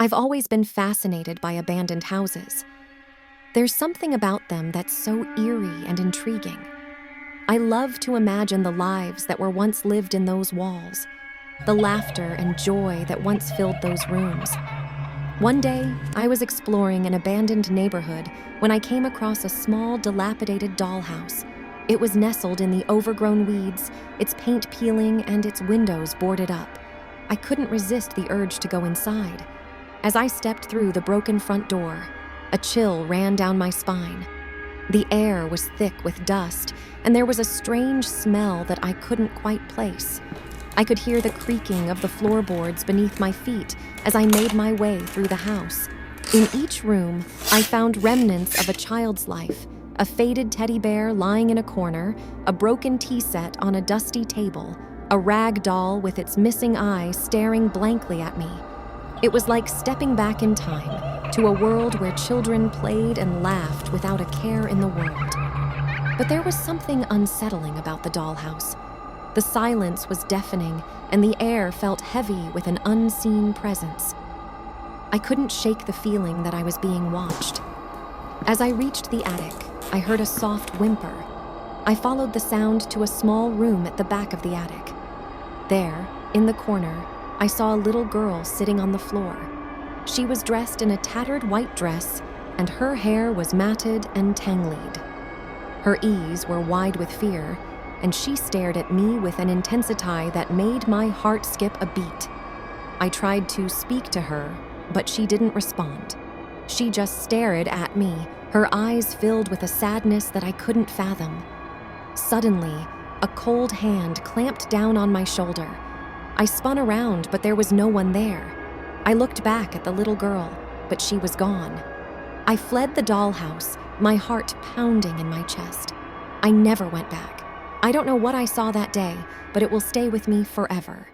I've always been fascinated by abandoned houses. There's something about them that's so eerie and intriguing. I love to imagine the lives that were once lived in those walls, the laughter and joy that once filled those rooms. One day, I was exploring an abandoned neighborhood when I came across a small, dilapidated dollhouse. It was nestled in the overgrown weeds, its paint peeling and its windows boarded up. I couldn't resist the urge to go inside. As I stepped through the broken front door, a chill ran down my spine. The air was thick with dust, and there was a strange smell that I couldn't quite place. I could hear the creaking of the floorboards beneath my feet as I made my way through the house. In each room, I found remnants of a child's life, a faded teddy bear lying in a corner, a broken tea set on a dusty table, a rag doll with its missing eye staring blankly at me. It was like stepping back in time to a world where children played and laughed without a care in the world. But there was something unsettling about the dollhouse. The silence was deafening, and the air felt heavy with an unseen presence. I couldn't shake the feeling that I was being watched. As I reached the attic, I heard a soft whimper. I followed the sound to a small room at the back of the attic. There, in the corner, I saw a little girl sitting on the floor. She was dressed in a tattered white dress, and her hair was matted and tangled. Her eyes were wide with fear, and she stared at me with an intensity that made my heart skip a beat. I tried to speak to her, but she didn't respond. She just stared at me, her eyes filled with a sadness that I couldn't fathom. Suddenly, a cold hand clamped down on my shoulder. I spun around, but there was no one there. I looked back at the little girl, but she was gone. I fled the dollhouse, my heart pounding in my chest. I never went back. I don't know what I saw that day, but it will stay with me forever.